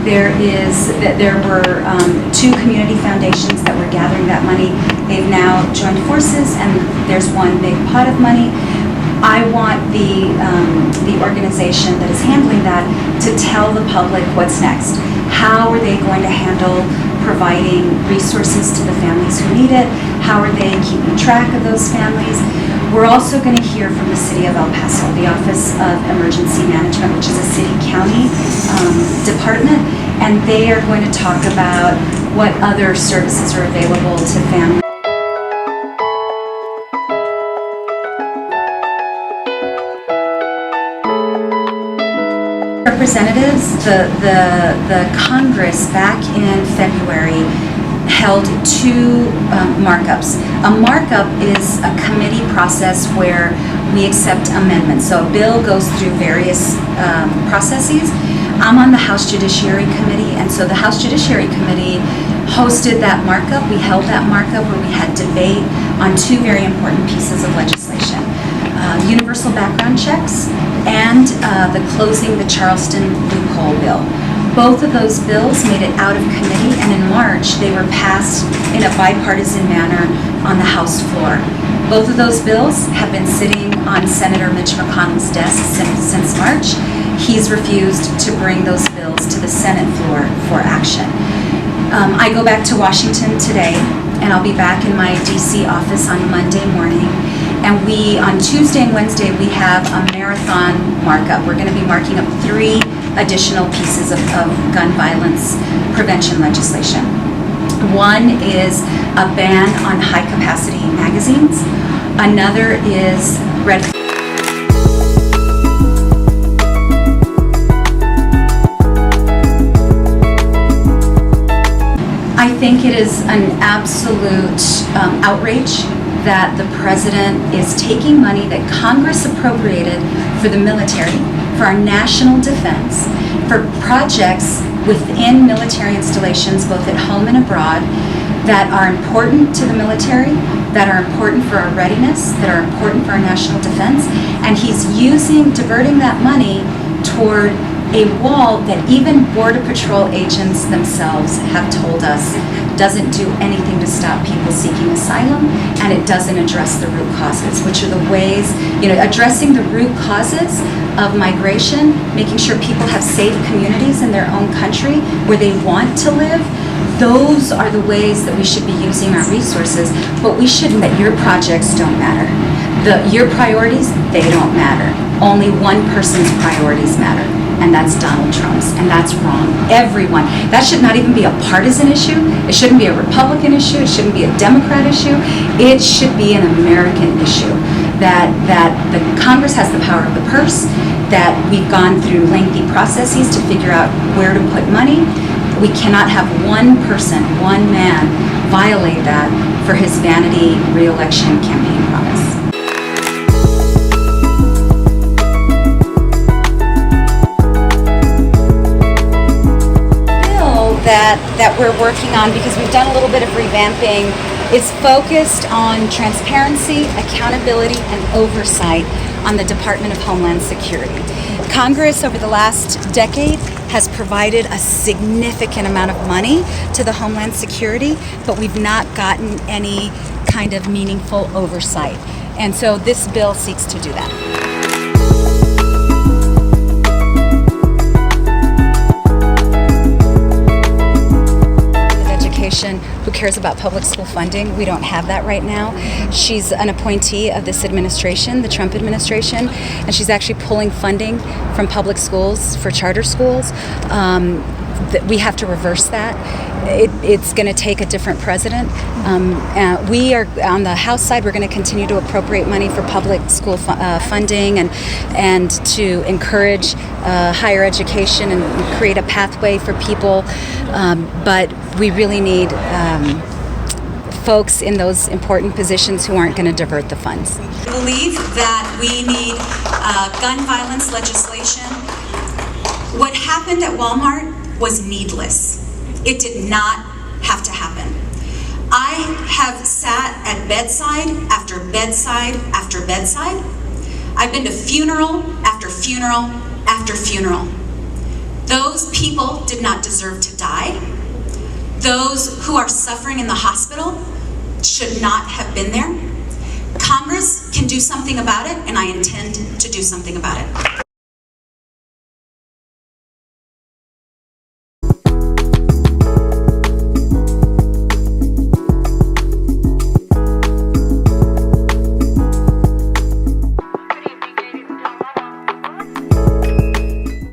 There were two community foundations that were gathering that money. They've now joined forces, and there's one big pot of money. I want the organization that is handling that to tell the public what's next. How are they going to handle providing resources to the families who need it? How are they keeping track of those families? We're also going to hear from the City of El Paso, the Office of Emergency Management, which is a city-county department, and they are going to talk about what other services are available to families. Representatives, the Congress back in February held two markups. A markup is a committee process where we accept amendments. So a bill goes through various processes. I'm on the House Judiciary Committee, and so the House Judiciary Committee hosted that markup. We held that markup where we had debate on two very important pieces of legislation. Universal background checks and the closing the Charleston loophole bill. Both of those bills made it out of committee, and in March they were passed in a bipartisan manner on the House floor. Both of those bills have been sitting on Senator Mitch McConnell's desk since March. He's refused to bring those bills to the Senate floor for action. I go back to Washington today, and I'll be back in my DC office on Monday morning. And on Tuesday and Wednesday, we have a marathon markup. We're going to be marking up 3 additional pieces of gun violence prevention legislation. One is a ban on high-capacity magazines. Another is red. I think it is an absolute outrage that the president is taking money that Congress appropriated for the military, for our national defense, for projects within military installations, both at home and abroad, that are important to the military, that are important for our readiness, that are important for our national defense, and he's diverting that money toward a wall that even Border Patrol agents themselves have told us doesn't do anything to stop people seeking asylum, and it doesn't address the root causes, which are the ways, addressing the root causes of migration, making sure people have safe communities in their own country where they want to live. Those are the ways that we should be using our resources, but we shouldn't, that your projects don't matter. Your priorities, they don't matter. Only one person's priorities matter, and that's Donald Trump's, and that's wrong. Everyone. That should not even be a partisan issue. It shouldn't be a Republican issue. It shouldn't be a Democrat issue. It should be an American issue. That the Congress has the power of the purse, that we've gone through lengthy processes to figure out where to put money. We cannot have one person, one man, violate that for his vanity re-election campaign promise. That we're working on, because we've done a little bit of revamping, is focused on transparency, accountability, and oversight on the Department of Homeland Security. Congress over the last decade has provided a significant amount of money to the Homeland Security, but we've not gotten any kind of meaningful oversight. And so this bill seeks to do that. Who cares about public school funding? We don't have that right now. She's an appointee of this administration, the Trump administration, and she's actually pulling funding from public schools for charter schools. We have to reverse that. It's going to take a different president. We are on the House side. We're going to continue to appropriate money for public school funding and to encourage higher education and create a pathway for people. But we really need folks in those important positions who aren't going to divert the funds. I believe that we need gun violence legislation. What happened at Walmart was needless. It did not have to happen. I have sat at bedside after bedside after bedside. I've been to funeral after funeral after funeral. Those people did not deserve to die. Those who are suffering in the hospital should not have been there. Congress can do something about it, and I intend to do something about it.